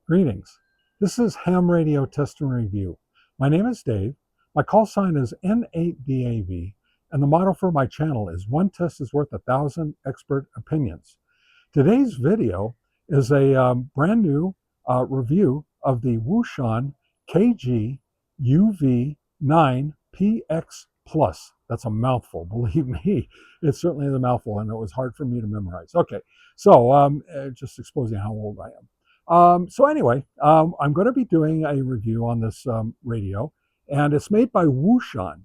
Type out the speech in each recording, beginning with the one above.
Greetings. This is Ham Radio Test and Review. My name is Dave. My call sign is N8DAV, and the motto for my channel is "One test is worth 1,000 expert opinions." Today's video is a brand new review of the Wouxun KG-UV9PX Plus. That's a mouthful, believe me. It's certainly a mouthful, and it was hard for me to memorize. Okay, so just exposing how old I am. I'm going to be doing a review on this radio, and it's made by Wouxun,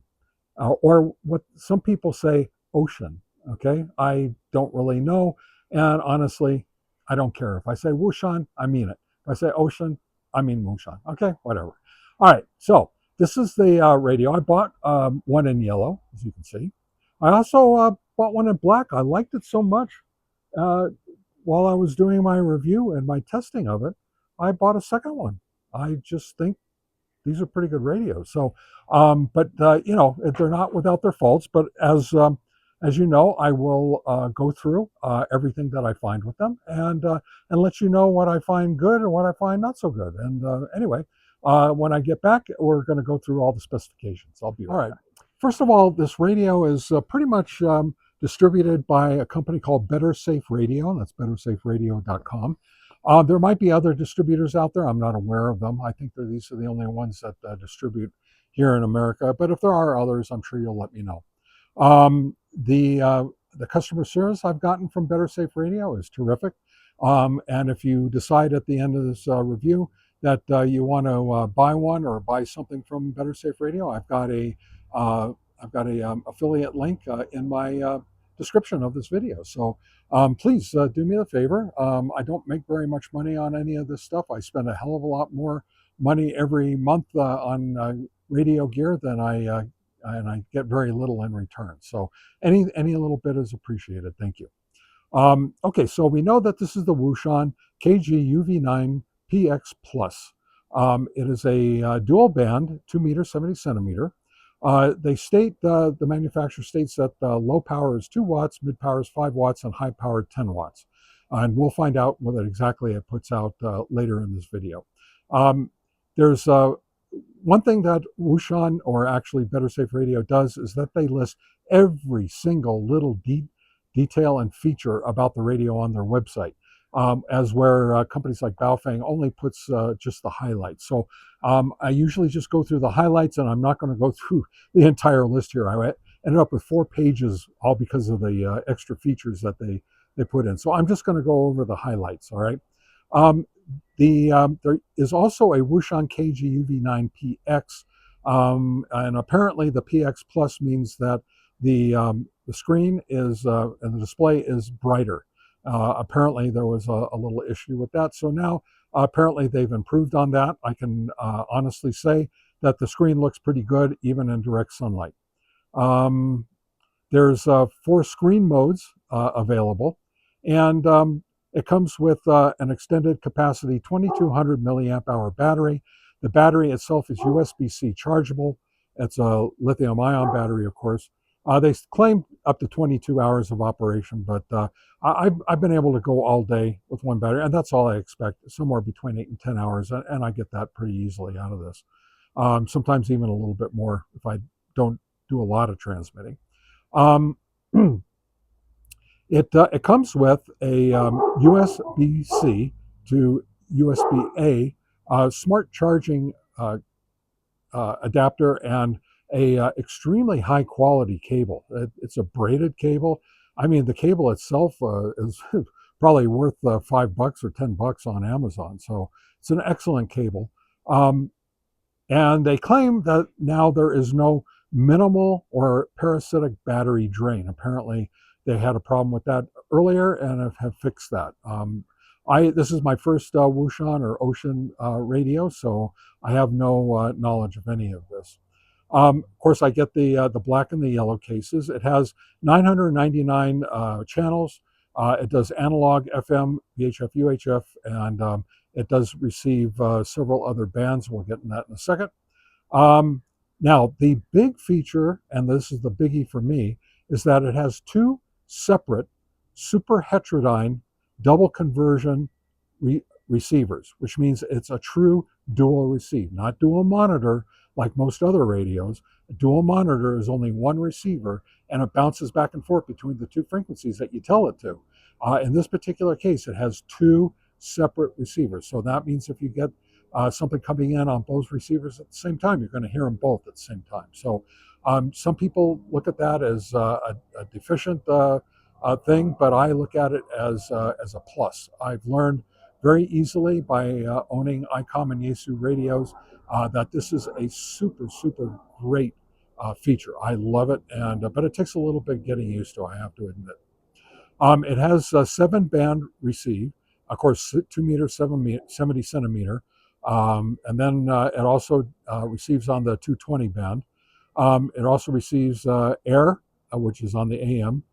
or what some people say, Ocean. Okay, I don't really know, and honestly, I don't care. If I say Wouxun, I mean it. If I say Ocean, I mean Wouxun. Okay, whatever. All right, so this is the radio. I bought one in yellow, as you can see. I also bought one in black. I liked it so much. While I was doing my review and my testing of it, I bought a second one. I just think these are pretty good radios. So, you know, they're not without their faults. But as you know, I will go through everything that I find with them and let you know what I find good and what I find not so good. And anyway, when I get back, we're going to go through all the specifications. I'll be right back. First of all, this radio is pretty much distributed by a company called Better Safe Radio. That's bettersaferadio.com. There might be other distributors out there. I'm not aware of them. I think these are the only ones that distribute here in America. But if there are others, I'm sure you'll let me know. The customer service I've gotten from Better Safe Radio is terrific. And if you decide at the end of this review that you want to buy one or buy something from Better Safe Radio, I've got a affiliate link in my description of this video. So please do me a favor. I don't make very much money on any of this stuff. I spend a hell of a lot more money every month on radio gear than and I get very little in return. So any little bit is appreciated. Thank you. Okay, so we know that this is the Wouxun KG-UV9PX Plus. It is a dual band, 2 meter, 70 centimeter. They state, the manufacturer states that low power is 2 watts, mid power is 5 watts, and high power 10 watts. And we'll find out what exactly it puts out later in this video. There's one thing that Wouxun, or actually Better Safe Radio, does is that they list every single little detail and feature about the radio on their website. As where companies like Baofeng only puts just the highlights. So I usually just go through the highlights, and I'm not going to go through the entire list here. I ended up with 4 pages, all because of the extra features that they put in. So I'm just going to go over the highlights, all right? There is also a Wouxun KG-UV9PX, and apparently the PX Plus means that the screen is and the display is brighter. Apparently there was a little issue with that. So now apparently they've improved on that. I can honestly say that the screen looks pretty good even in direct sunlight. There's 4 screen modes available, and it comes with an extended capacity 2200 milliamp hour battery. The battery itself is USB-C chargeable. It's a lithium ion battery, of course. They claim up to 22 hours of operation, but I've been able to go all day with one battery, and that's all I expect, somewhere between 8 and 10 hours, and I get that pretty easily out of this. Sometimes even a little bit more if I don't do a lot of transmitting. It comes with a USB-C to USB-A smart charging adapter and a extremely high quality cable. It's a braided cable. I mean, the cable itself is probably worth $5 or $10 on Amazon. So it's an excellent cable. And they claim that now there is no minimal or parasitic battery drain. Apparently they had a problem with that earlier and have fixed that. This is my first Wouxun or Ocean radio, so I have no knowledge of any of this. Of course, I get the black and the yellow cases. It has 999 channels. It does analog, FM, VHF, UHF, and it does receive several other bands. We'll get in that in a second. Now, the big feature, and this is the biggie for me, is that it has 2 separate super heterodyne double conversion receivers, which means it's a true dual receive, not dual monitor like most other radios. A dual monitor is only one receiver, and it bounces back and forth between the two frequencies that you tell it to. In this particular case, it has two separate receivers. So that means if you get something coming in on both receivers at the same time, you're going to hear them both at the same time. So some people look at that as a deficient thing, but I look at it as a plus. I've learned very easily by owning ICOM and Yaesu radios that this is a super great feature. I love it, and but it takes a little bit getting used to, I have to admit. It has a 7-band receive, of course, 2 meter, 70 centimeter, and then it also receives on the 220 band. It also receives air, which is on the AM,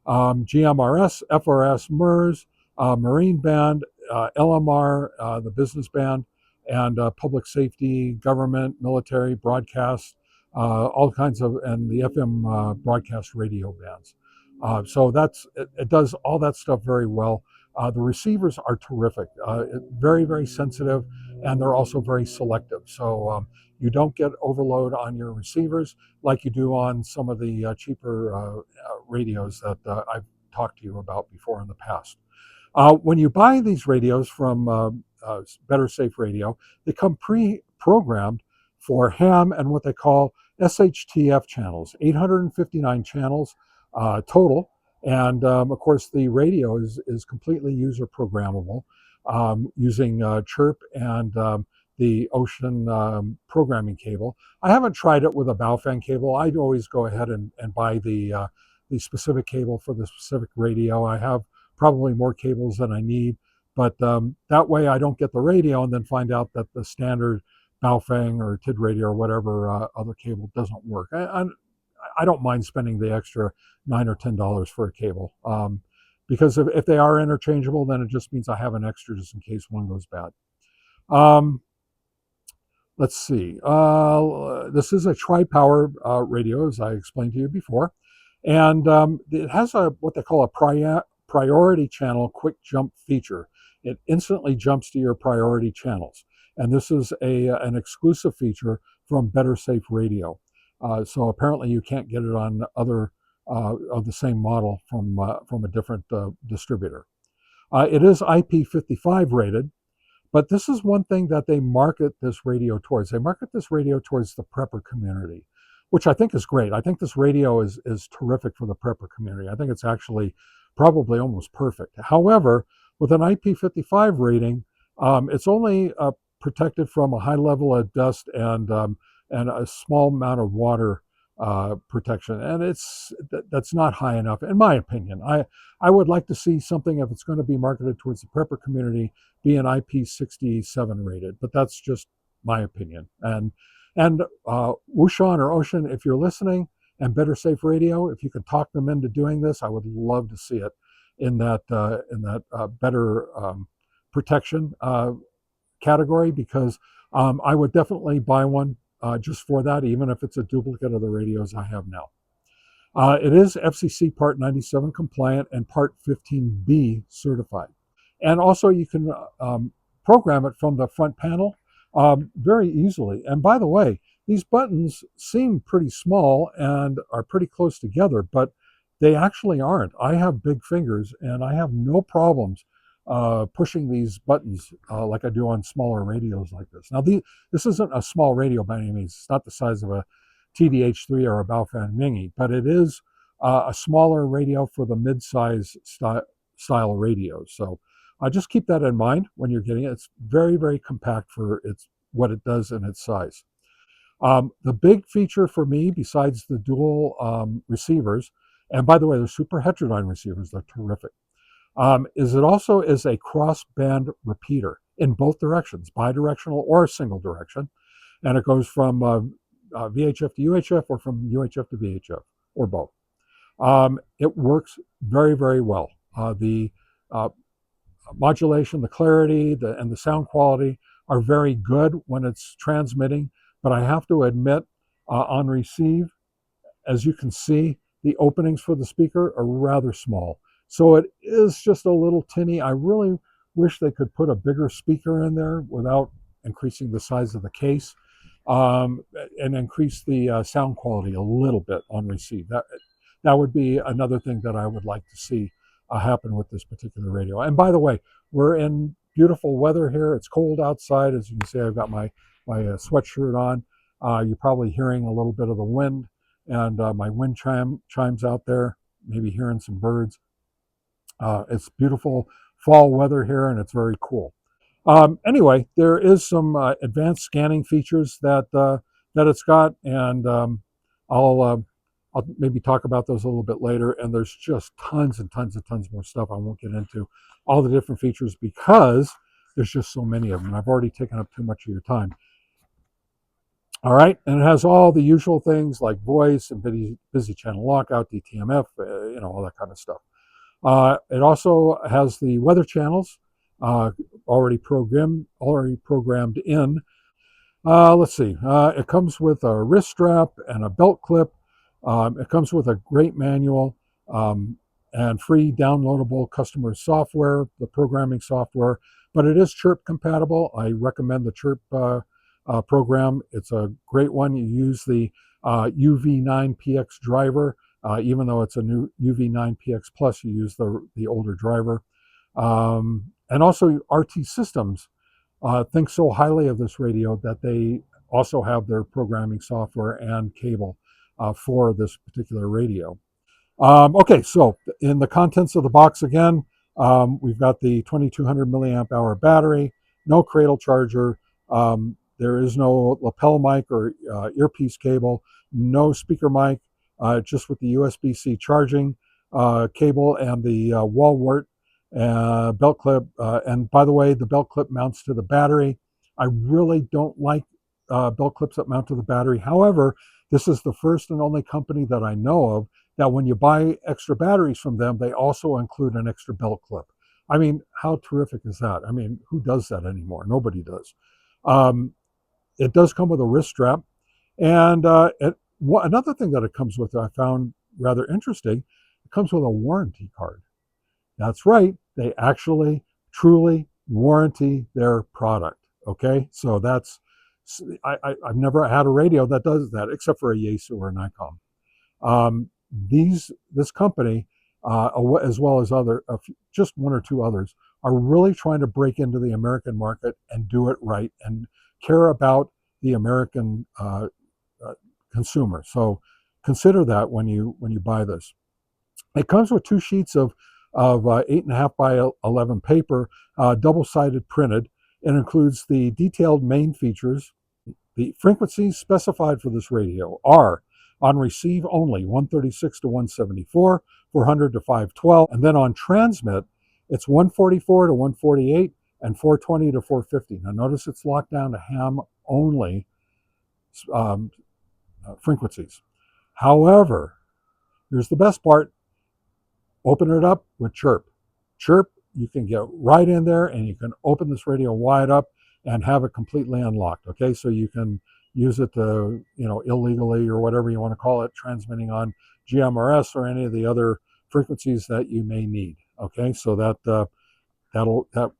GMRS, FRS, MURS, marine band, LMR, the business band, and public safety, government, military, broadcast, all kinds of, and the FM broadcast radio bands. So it does all that stuff very well. The receivers are terrific, very sensitive, and they're also very selective. So you don't get overload on your receivers like you do on some of the cheaper radios that I've talked to you about before in the past. When you buy these radios from Better Safe Radio, they come pre-programmed for ham and what they call SHTF channels, 859 channels total. And of course, the radio is completely user programmable using Chirp and the Wouxun programming cable. I haven't tried it with a Baofeng cable. I'd always go ahead and buy the specific cable for the specific radio. I have probably more cables than I need, but that way I don't get the radio and then find out that the standard Baofeng or TID radio or whatever other cable doesn't work. I don't mind spending the extra $9 or $10 for a cable because if they are interchangeable, then it just means I have an extra just in case one goes bad. Let's see. This is a tri-power radio, as I explained to you before, and it has what they call a priority channel quick jump feature. It instantly jumps to your priority channels, and this is an exclusive feature from Better Safe Radio. So apparently you can't get it on other of the same model from a different distributor. It is IP55 rated, but this is one thing that they market this radio towards. They market this radio towards the prepper community, which I think is great. I think this radio is terrific for the prepper community. I think it's actually probably almost perfect. However, with an IP55 rating, it's only protected from a high level of dust and a small amount of water protection, and that's not high enough, in my opinion. I would like to see something, if it's going to be marketed towards the prepper community, be an IP67 rated, but that's just my opinion. And Wouxun or Wouxun, if you're listening, and Better Safe Radio, if you could talk them into doing this, I would love to see it in that better protection category, because I would definitely buy one just for that, even if it's a duplicate of the radios I have now. It is FCC Part 97 compliant and Part 15B certified. And also you can program it from the front panel very easily. And by the way, these buttons seem pretty small and are pretty close together, but they actually aren't. I have big fingers and I have no problems pushing these buttons like I do on smaller radios like this. Now, this isn't a small radio by any means. It's not the size of a TDH3 or a Baofeng Mini, but it is a smaller radio for the mid-size style radios. So just keep that in mind when you're getting it. It's very compact for what it does in its size. The big feature for me, besides the dual receivers, and by the way, they're super heterodyne receivers, they're terrific, is it also is a cross-band repeater in both directions, bidirectional or single direction, and it goes from VHF to UHF or from UHF to VHF or both. It works very well. The modulation, the clarity, and the sound quality are very good when it's transmitting, but I have to admit, on receive, as you can see, the openings for the speaker are rather small. So it is just a little tinny. I really wish they could put a bigger speaker in there without increasing the size of the case, and increase the sound quality a little bit on receive. That would be another thing that I would like to see happen with this particular radio. And by the way, we're in beautiful weather here. It's cold outside. As you can see, I've got my sweatshirt on. You're probably hearing a little bit of the wind and my wind chimes out there, maybe hearing some birds. It's beautiful fall weather here, and it's very cool. Anyway, there is some advanced scanning features that it's got, and I'll maybe talk about those a little bit later. And there's just tons and tons and tons more stuff. I won't get into all the different features because there's just so many of them. I've already taken up too much of your time. All right, and it has all the usual things like voice and busy channel lockout, DTMF, all that kind of stuff. It also has the weather channels already programmed in. Let's see. It comes with a wrist strap and a belt clip. It comes with a great manual and free downloadable customer software, the programming software. But it is Chirp compatible. I recommend the Chirp program. It's a great one. You use the UV9PX driver. Even though it's a new UV9PX Plus, you use the older driver. And also RT Systems thinks so highly of this radio that they also have their programming software and cable for this particular radio. Okay, so in the contents of the box again, we've got the 2200 milliamp hour battery, no cradle charger, there is no lapel mic or earpiece cable, no speaker mic, just with the USB-C charging cable and the wall wart belt clip. And by the way, the belt clip mounts to the battery. I really don't like belt clips that mount to the battery. However, this is the first and only company that I know of that when you buy extra batteries from them, they also include an extra belt clip. I mean, how terrific is that? I mean, who does that anymore? Nobody does. It does come with a wrist strap. And another thing that it comes with that I found rather interesting, it comes with a warranty card. That's right. They actually truly warranty their product. Okay. So I've never had a radio that does that except for a Yaesu or an ICOM. This company, as well as just one or two others, are really trying to break into the American market and do it right and care about the American consumer. So consider that when you buy this. It comes with 2 sheets of 8.5 by 11 paper, double-sided printed. It includes the detailed main features. The frequencies specified for this radio are on receive only 136 to 174, 400 to 512, and then on transmit, it's 144 to 148 and 420 to 450. Now notice it's locked down to ham only frequencies. However, here's the best part. Open it up with Chirp. Chirp, you can get right in there and you can open this radio wide up and have it completely unlocked. Okay, so you can use it to, illegally or whatever you want to call it, transmitting on GMRS or any of the other frequencies that you may need. Okay, so that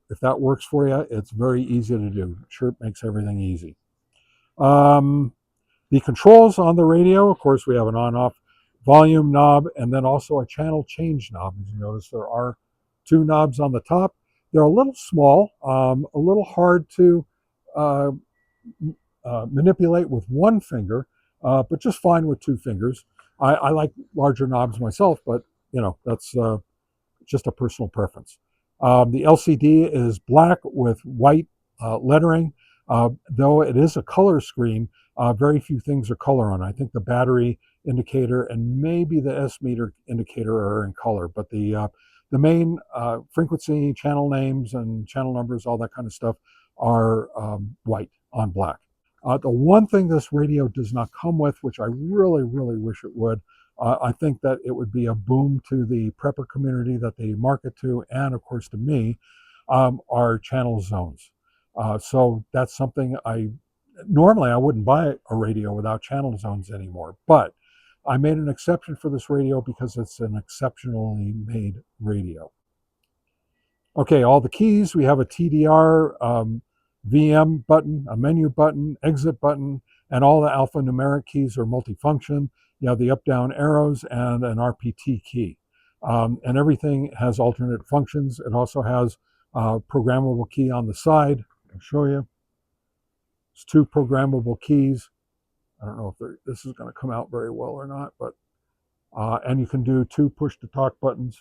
if that works for you, it's very easy to do. Chirp makes everything easy. The controls on the radio, of course, we have an on-off volume knob and then also a channel change knob. As you notice, there are 2 knobs on the top. They're a little small, a little hard to manipulate with one finger, but just fine with 2 fingers. I like larger knobs myself, but that's just a personal preference. The LCD is black with white lettering. Though it is a color screen, very few things are color on. I think the battery indicator and maybe the S-meter indicator are in color, but the main frequency, channel names and channel numbers, all that kind of stuff are white on black. The one thing this radio does not come with, which I really, really wish it would, I think that it would be a boom to the prepper community that they market to, and of course to me, are channel zones. So that's something normally I wouldn't buy a radio without channel zones anymore, but I made an exception for this radio because it's an exceptionally made radio. Okay, all the keys. We have a TDR, VM button, a menu button, exit button, and all the alphanumeric keys are multifunction. You have the up-down arrows and an RPT key. And everything has alternate functions. It also has a programmable key on the side. I'll show you. It's two programmable keys. I don't know if this is going to come out very well or not, but and you can do two push-to-talk buttons.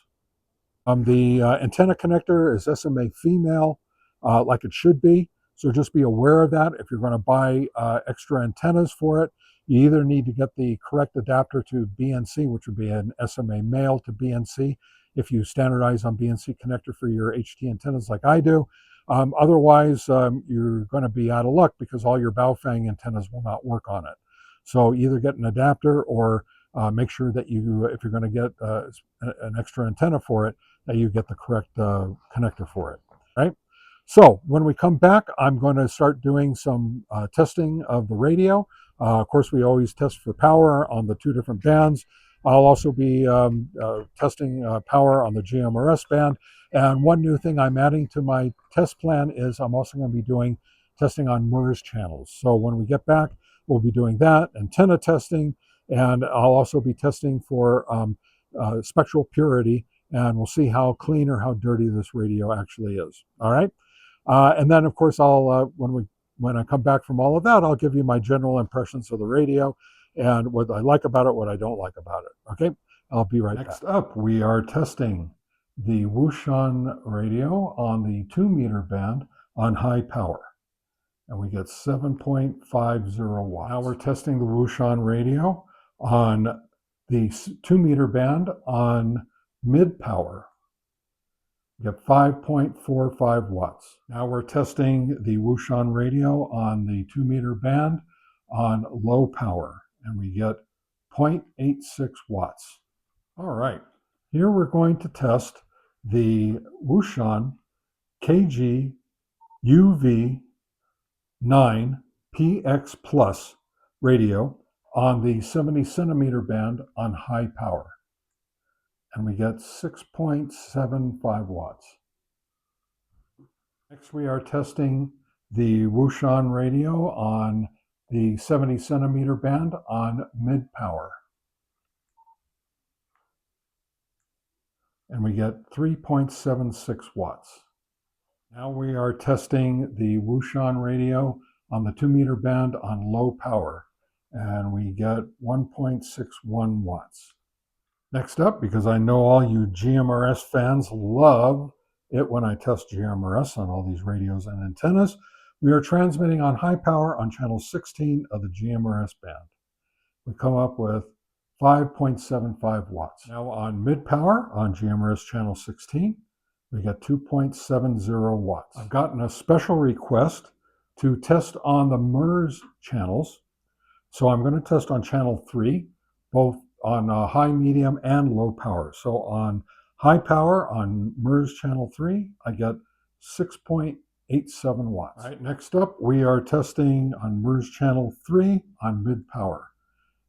The antenna connector is SMA female, like it should be. So just be aware of that. If you're going to buy extra antennas for it, you either need to get the correct adapter to BNC, which would be an SMA male to BNC, if you standardize on BNC connector for your HT antennas like I do. Otherwise, you're going to be out of luck because all your Baofeng antennas will not work on it. So either get an adapter or make sure that you, if you're going to get an extra antenna for it, that you get the correct connector for it, right? So when we come back, I'm going to start doing some testing of the radio. Of course, we always test for power on the two different bands. I'll also be testing power on the GMRS band. And one new thing I'm adding to my test plan is I'm also going to be doing testing on MURS channels. So when we get back, we'll be doing that, antenna testing, and I'll also be testing for spectral purity, and we'll see how clean or how dirty this radio actually is. All right. And then, of course, I'll when I come back from all of that, I'll give you my general impressions of the radio and what I like about it, what I don't like about it. Okay, I'll be right back. Next up, we are testing the Wouxun radio on the 2-meter band on high power, and we get 7.50 watts. Now we're testing the Wouxun radio on the 2-meter band on mid power. We get 5.45 watts. Now we're testing the Wouxun radio on the 2-meter band on low power, and we get 0.86 watts. All right, here we're going to test the Wouxun KG-UV9PX radio on the 70 centimeter band on high power, and we get 6.75 watts. Next, we are testing the Wouxun radio on the 70 centimeter band on mid power, and we get 3.76 watts. Now we are testing the Wouxun radio on the 2-meter band on low power, and we get 1.61 watts. Next up, because I know all you GMRS fans love it when I test GMRS on all these radios and antennas, we are transmitting on high power on channel 16 of the GMRS band. We come up with 5.75 watts. Now on mid power on GMRS channel 16, we get 2.70 watts. I've gotten a special request to test on the MURS channels. So I'm going to test on channel 3, both on high, medium, and low power. So on high power on MURS channel 3, I get 6.87 watts. All right, next up, we are testing on MURS channel 3 on mid power.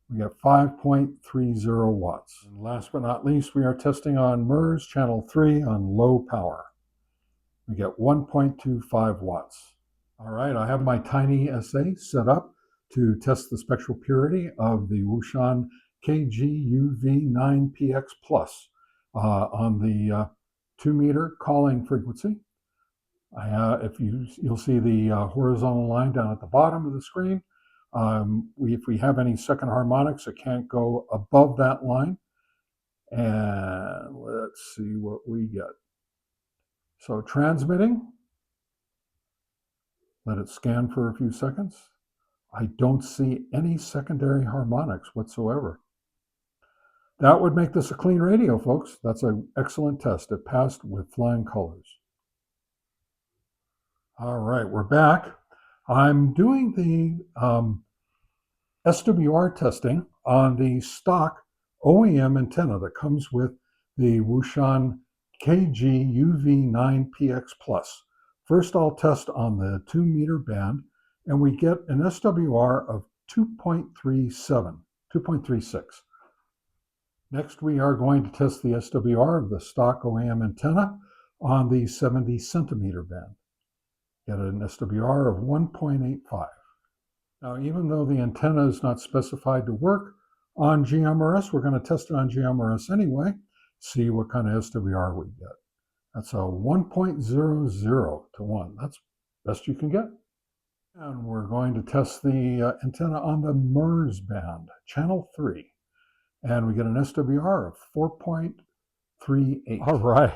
We get 5.30 watts. And last but not least, we are testing on MURS channel 3 on low power. We get 1.25 watts. All right, I have my tiny assay set up to test the spectral purity of the Wouxun KG-UV9PX on the 2-meter calling frequency. If you'll see the horizontal line down at the bottom of the screen. If we have any second harmonics, it can't go above that line. And let's see what we get. So transmitting, let it scan for a few seconds. I don't see any secondary harmonics whatsoever. That would make this a clean radio, folks. That's an excellent test. It passed with flying colors. All right, we're back. I'm doing the SWR testing on the stock OEM antenna that comes with the Wouxun KG-UV9PX First, I'll test on the 2-meter band, and we get an SWR of 2.36. Next, we are going to test the SWR of the stock OEM antenna on the 70 centimeter band. Get an SWR of 1.85. Now, even though the antenna is not specified to work on GMRS, we're going to test it on GMRS anyway, see what kind of SWR we get. That's a 1.00 to 1. That's best you can get. And we're going to test the antenna on the MURS band, channel 3. And we get an SWR of 4.38. All right.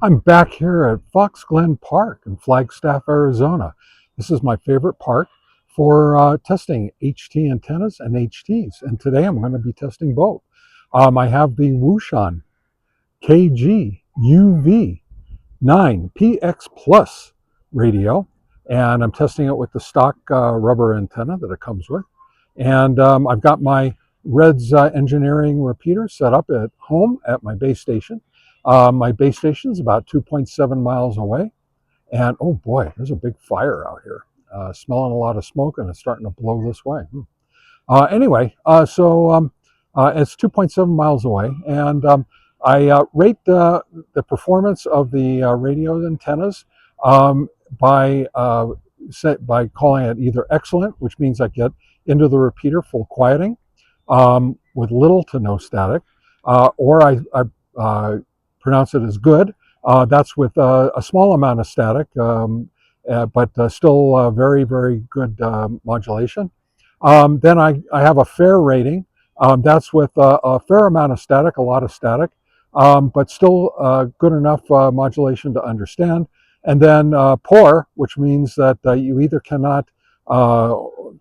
I'm back here at Fox Glen Park in Flagstaff, Arizona. This is my favorite park for testing HT antennas and HTs. And today I'm going to be testing both. I have the Wouxun KG-UV9PX radio, and I'm testing it with the stock rubber antenna that it comes with. And I've got my Reds engineering repeater set up at home at my base station. My base station is about 2.7 miles away. And oh boy, there's a big fire out here. Smelling a lot of smoke, and it's starting to blow this way. Anyway, so it's 2.7 miles away, and I rate the performance of the radio antennas by calling it either excellent, which means I get into the repeater full quieting with little to no static, or I pronounce it as good. That's with a small amount of static, but still very, very good modulation. Then I have a fair rating. That's with a fair amount of static, a lot of static, but still good enough modulation to understand. And then poor, which means that you either cannot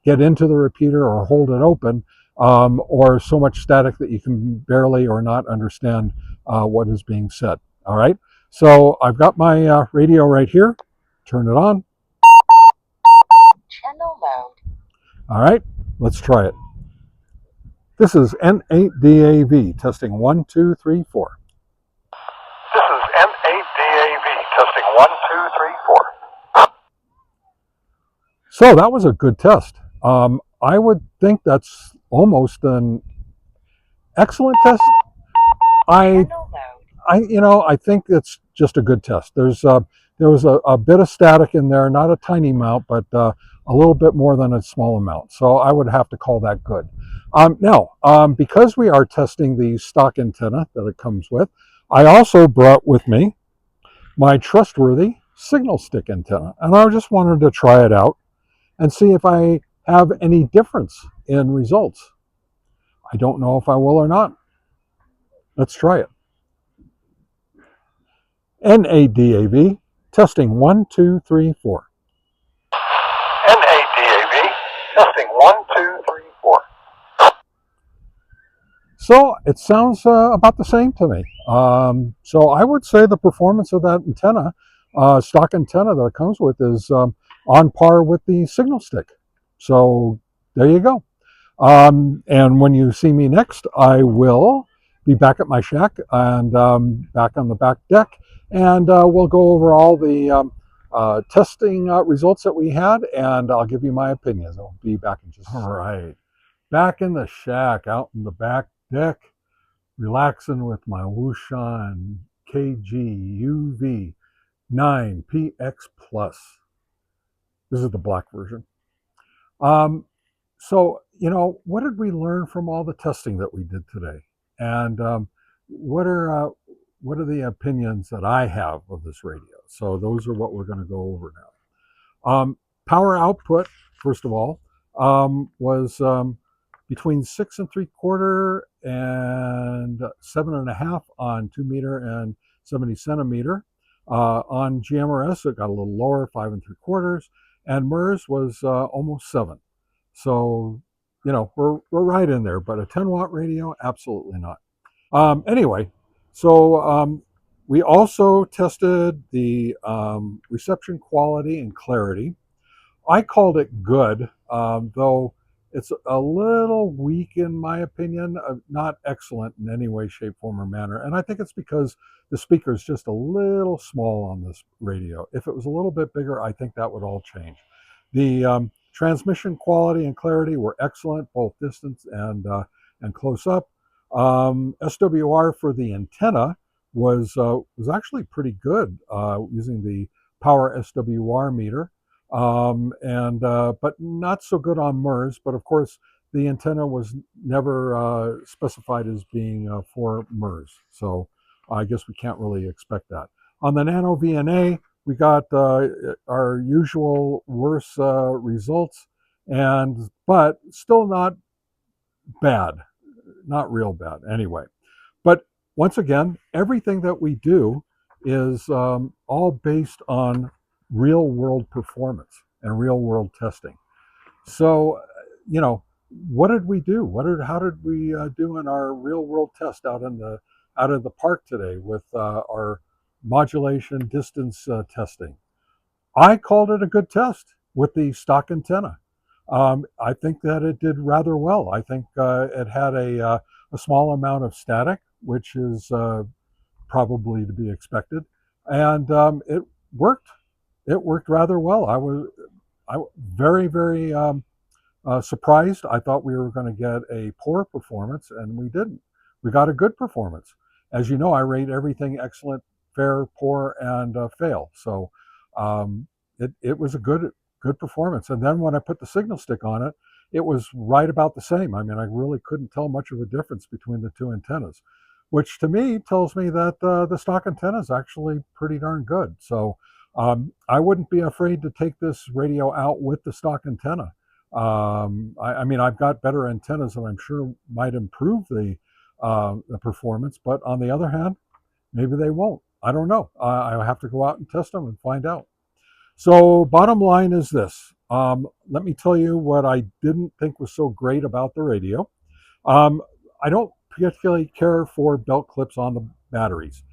get into the repeater or hold it open, or so much static that you can barely or not understand what is being said. All right, so I've got my radio right here. Turn it on. Channel mode. All right, let's try it. This is N8DAV testing 1, 2, 3, 4. This is N8DAV testing 1, 2, 3, 4. So that was a good test. I would think that's almost an excellent test. I think it's just a good test. There was a bit of static in there, not a tiny amount, but a little bit more than a small amount. So I would have to call that good. Now, because we are testing the stock antenna that it comes with, I also brought with me my trustworthy signal stick antenna, and I just wanted to try it out and see if I have any difference in results. I don't know if I will or not. Let's try it. NADAV, testing 1, 2, 3, 4. N8DAV, testing 1, 2, 3, 4. So it sounds about the same to me. So I would say the performance of that antenna, stock antenna that it comes with, is on par with the signal stick. So there you go. And when you see me next, I will be back at my shack and back on the back deck, and we'll go over all the testing results that we had, and I'll give you my opinions. I'll be back in just a second. All right, back in the shack, out in the back deck, relaxing with my Wouxun KG-UV9PX Plus. This is the black version. So, what did we learn from all the testing that we did today? And what are the opinions that I have of this radio? So those are what we're going to go over now. Power output, first of all, was between 6 3/4 and 7.5 on 2 meter and 70 centimeter. On GMRS, it got a little lower, 5 3/4, and MURS was almost 7. So, we're right in there, but a 10-watt radio, absolutely not. Anyway, so we also tested the reception quality and clarity. I called it good, though it's a little weak in my opinion, not excellent in any way, shape, form, or manner. And I think it's because the speaker is just a little small on this radio. If it was a little bit bigger, I think that would all change. The transmission quality and clarity were excellent, both distance and close up. SWR for the antenna was actually pretty good using the power SWR meter, and but not so good on MURS. But of course, the antenna was never specified as being for MURS, so I guess we can't really expect that. On the Nano VNA, we got our usual worse results, and but still not bad, not real bad anyway. But once again, everything that we do is all based on real world performance and real world testing. So, you know, what did we do? How did we do in our real world test out in the park today with our modulation distance testing? I called it a good test with the stock antenna. I think that it did rather well. I think it had a small amount of static, which is probably to be expected, and it worked. It worked rather well. I very very surprised. I thought we were going to get a poor performance, and we didn't. We got a good performance. As you know, I rate everything excellent, fair, poor, and fail. So it was a good performance. And then when I put the signal stick on it, it was right about the same. I mean, I really couldn't tell much of a difference between the two antennas, which to me tells me that the stock antenna is actually pretty darn good. So I wouldn't be afraid to take this radio out with the stock antenna. I mean, I've got better antennas that I'm sure might improve the performance, but on the other hand, maybe they won't. I don't know. I'll have to go out and test them and find out. So, bottom line is this. Let me tell you what I didn't think was so great about the radio. Um, I don't particularly care for belt clips on the batteries.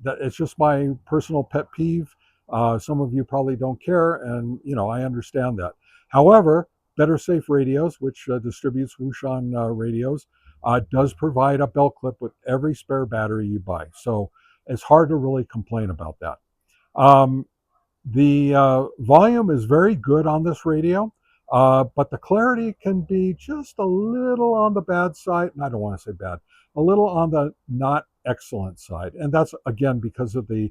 It's just my personal pet peeve. Some of you probably don't care, and I understand that. However, Better Safe Radios, which distributes Wouxun radios, does provide a belt clip with every spare battery you buy. So it's hard to really complain about that. Um, the volume is very good on this radio, but the clarity can be just a little on the bad side. And I don't want to say bad, a little on the not excellent side. And that's, again, because of the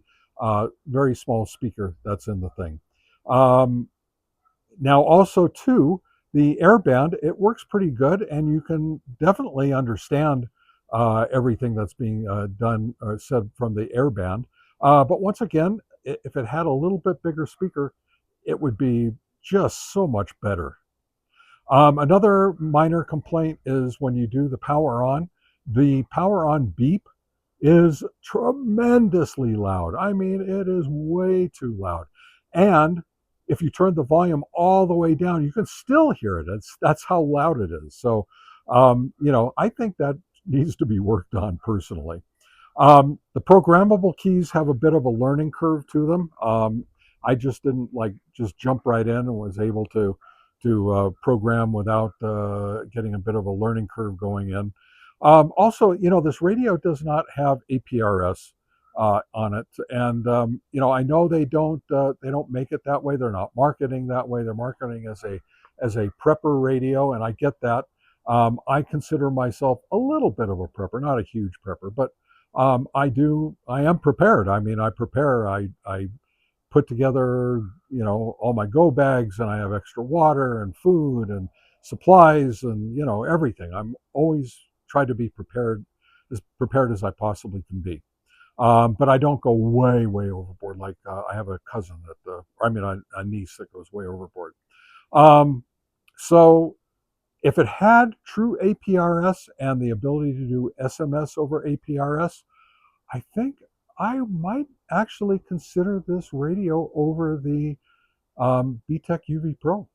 very small speaker that's in the thing. Now, also, too, the airband, it works pretty good, and you can definitely understand everything that's being done or said from the airband. But once again, if it had a little bit bigger speaker, it would be just so much better. Another minor complaint is when you do the power on beep is tremendously loud. I mean, it is way too loud. And if you turn the volume all the way down, you can still hear it. That's how loud it is. So, I think that needs to be worked on personally. The programmable keys have a bit of a learning curve to them. I just didn't just jump right in and was able to program without getting a bit of a learning curve going in. Also, this radio does not have APRS on it, and I know they don't make it that way. They're not marketing that way. They're marketing as a prepper radio, and I get that. I consider myself a little bit of a prepper, not a huge prepper, but I am prepared. I mean, I prepare. I put together, all my go bags, and I have extra water and food and supplies and everything. I'm always try to be prepared as I possibly can be. But I don't go way overboard. Like I have a cousin a niece that goes way overboard. Um, so if it had true APRS and the ability to do SMS over APRS, I think I might actually consider this radio over the BTEC UV Pro.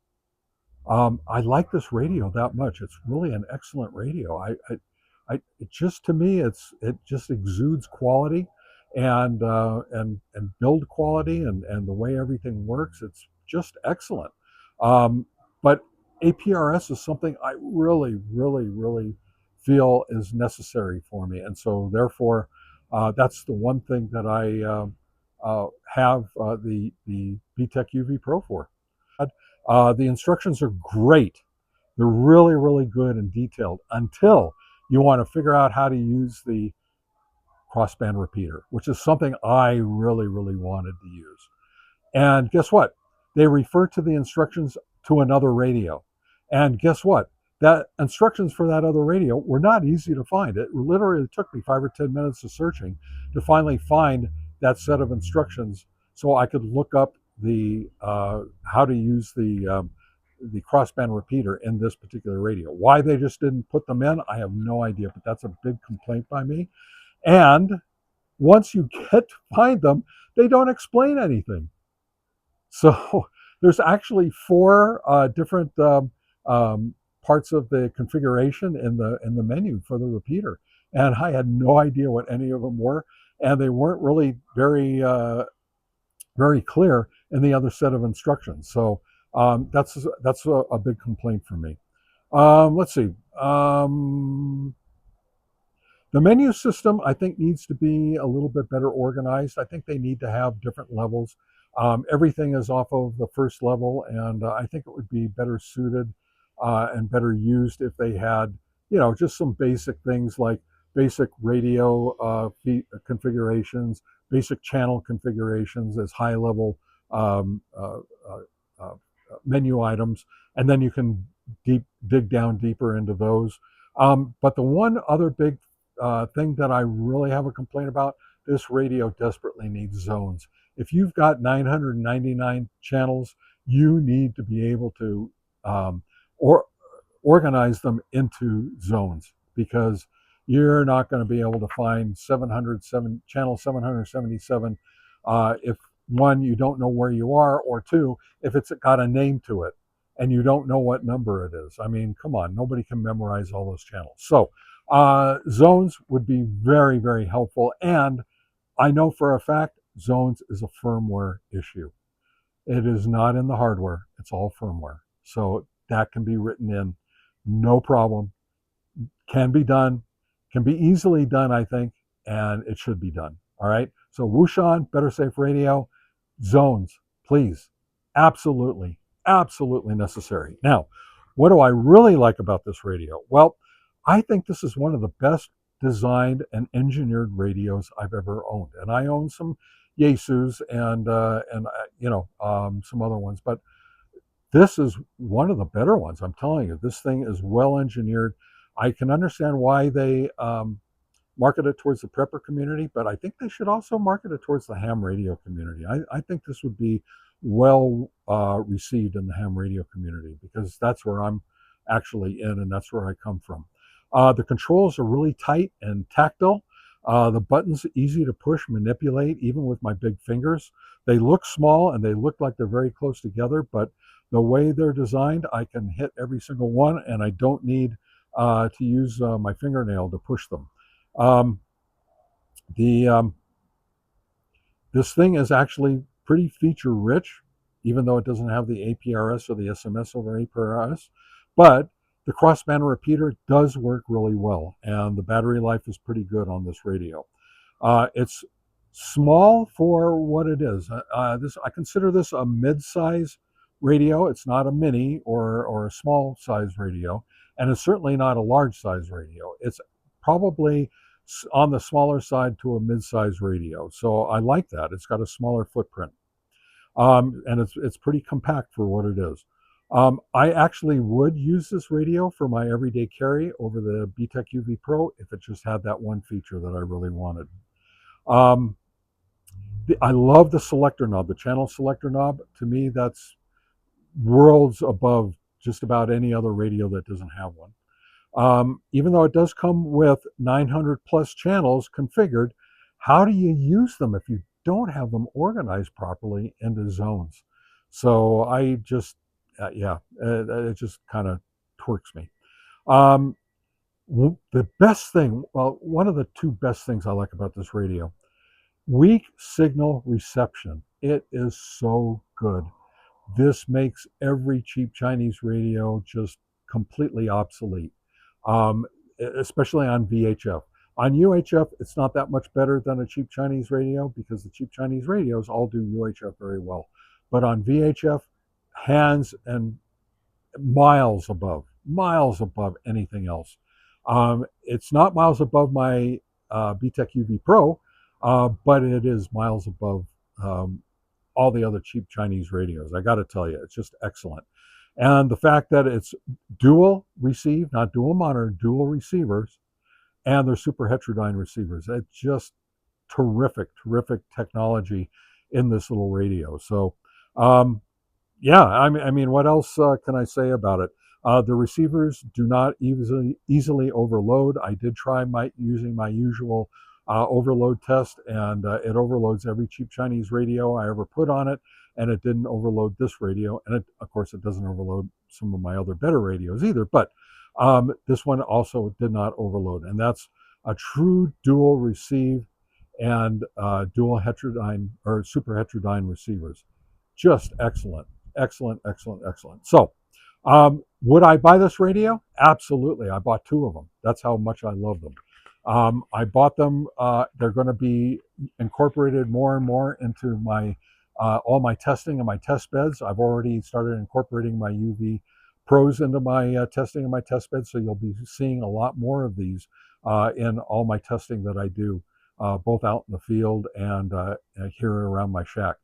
I like this radio that much. It's really an excellent radio. It just to me, it just exudes quality and build quality and the way everything works. It's just excellent. But APRS is something I really feel is necessary for me, and so therefore, that's the one thing that I have the BTEC UV Pro for. The instructions are great. They're really good and detailed until you want to figure out how to use the crossband repeater, which is something I really, really wanted to use. And guess what? They refer to the instructions to another radio. And guess what? That instructions for that other radio were not easy to find. It literally took me 5 or 10 minutes of searching to finally find that set of instructions so I could look up the how to use the crossband repeater in this particular radio. Why they just didn't put them in, I have no idea, but that's a big complaint by me. And once you get to find them, they don't explain anything. So there's actually four different parts of the configuration in the menu for the repeater, and I had no idea what any of them were, and they weren't really very clear in the other set of instructions. So that's a big complaint for me. Let's see. The menu system, I think, needs to be a little bit better organized. I think they need to have different levels. Everything is off of the first level, and I think it would be better suited and better used if they had, just some basic things like basic radio configurations, basic channel configurations as high-level um, uh, uh, uh, menu items, and then you can dig down deeper into those. But the one other big thing that I really have a complaint about, this radio desperately needs zones. If you've got 999 channels, you need to be able to or organize them into zones, because you're not going to be able to find channel 777 if one, you don't know where you are, or two, if it's got a name to it and you don't know what number it is. I mean, come on, nobody can memorize all those channels. So zones would be very, very helpful. And I know for a fact zones is a firmware issue. It is not in the hardware, it's all firmware. So that can be written in, no problem. Can be done, can be easily done, I think, and it should be done. All right. So Wouxun, Better Safe Radio, zones, please. Absolutely, absolutely necessary. Now, what do I really like about this radio? Well, I think this is one of the best designed and engineered radios I've ever owned. And I own some Yaesus and some other ones, but this is one of the better ones. I'm telling you, this thing is well engineered. I can understand why they market it towards the prepper community, but I think they should also market it towards the ham radio community. I think this would be well received in the ham radio community, because that's where I'm actually in, and that's where I come from. The controls are really tight and tactile. The buttons are easy to push, manipulate, even with my big fingers. They look small and they look like they're very close together, but the way they're designed, I can hit every single one, and I don't need to use my fingernail to push them. Um, the This thing is actually pretty feature rich, even though it doesn't have the APRS or the SMS over APRS. But the crossband repeater does work really well, and the battery life is pretty good on this radio. It's small for what it is. I consider this a mid-size radio. It's not a mini or a small size radio, and it's certainly not a large size radio. It's probably on the smaller side to a mid-size radio. So I like that. It's got a smaller footprint, and it's pretty compact for what it is. I actually would use this radio for my everyday carry over the BTEC UV Pro if it just had that one feature that I really wanted. I love the selector knob, the channel selector knob. To me, that's worlds above just about any other radio that doesn't have one. Even though it does come with 900 plus channels configured, how do you use them if you don't have them organized properly into zones? So I just, it just kind of twerks me. The best thing, well, one of the two best things I like about this radio, weak signal reception. It is so good. This makes every cheap Chinese radio just completely obsolete, um, especially on VHF. On UHF, it's not that much better than a cheap Chinese radio, because the cheap Chinese radios all do UHF very well. But on VHF, hands and miles above anything else. It's not miles above my BTEC UV Pro, but it is miles above all the other cheap Chinese radios. I got to tell you, it's just excellent. And the fact that it's dual receive, not dual monitor, dual receivers, and they're super heterodyne receivers. It's just terrific, terrific technology in this little radio. So, yeah, I mean, what else can I say about it? The receivers do not easily overload. I did try using my usual overload test, and it overloads every cheap Chinese radio I ever put on it, and it didn't overload this radio. And of course, it doesn't overload some of my other better radios either. But this one also did not overload, and that's a true dual receive and dual heterodyne or super heterodyne receivers. Just excellent. Excellent, excellent, excellent. So, would I buy this radio? Absolutely. I bought two of them. That's how much I love them. I bought them. They're going to be incorporated more and more into my all my testing and my test beds. I've already started incorporating my UV Pros into my testing and my test beds, so you'll be seeing a lot more of these in all my testing that I do, both out in the field and here around my shack.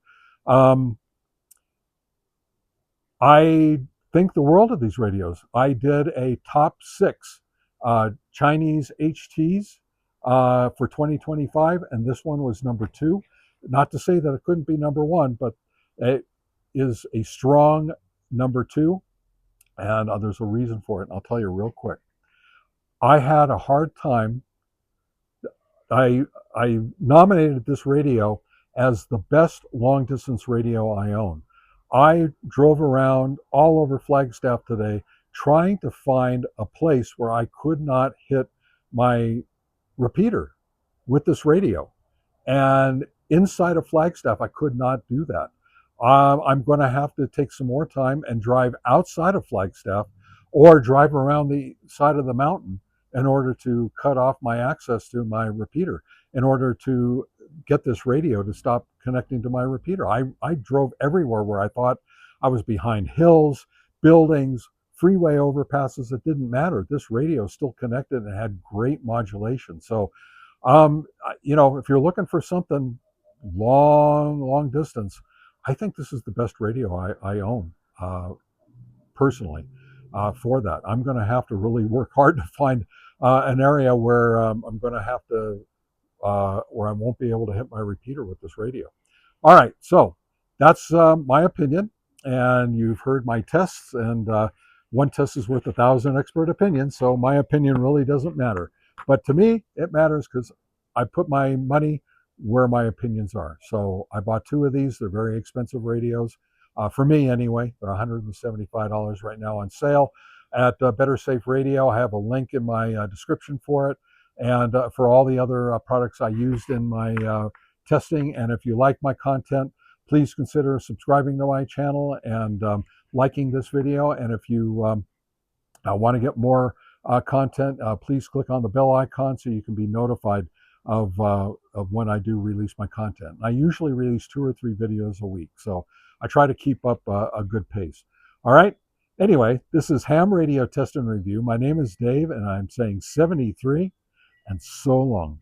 I think the world of these radios. I did a top 6 Chinese HTs for 2025, and this one was number 2. Not to say that it couldn't be number 1, but it is a strong number 2, and there's a reason for it, and I'll tell you real quick. I had a hard time. I nominated this radio as the best long-distance radio I own. I drove around all over Flagstaff today trying to find a place where I could not hit my repeater with this radio. And inside of Flagstaff, I could not do that. I'm going to have to take some more time and drive outside of Flagstaff or drive around the side of the mountain in order to cut off my access to my repeater, in order to get this radio to stop connecting to my repeater. I drove everywhere where I thought I was behind hills, buildings, freeway overpasses. It didn't matter. This radio still connected and had great modulation. So, if you're looking for something long distance, I think this is the best radio I own personally for that. I'm going to have to really work hard to find an area where I'm going to have to where I won't be able to hit my repeater with this radio. All right, so that's my opinion, and you've heard my tests, and one test is worth 1,000 expert opinions, so my opinion really doesn't matter. But to me, it matters because I put my money where my opinions are. So I bought 2 of these. They're very expensive radios. For me anyway, they're $175 right now on sale at Better Safe Radio. I have a link in my description for it, and for all the other products I used in my testing. And if you like my content, please consider subscribing to my channel and liking this video. And if you want to get more content, please click on the bell icon so you can be notified of when I do release my content. I usually release 2 or 3 videos a week, so I try to keep up a good pace. All right. Anyway, this is Ham Radio Test and Review. My name is Dave, and I'm saying 73 and so long.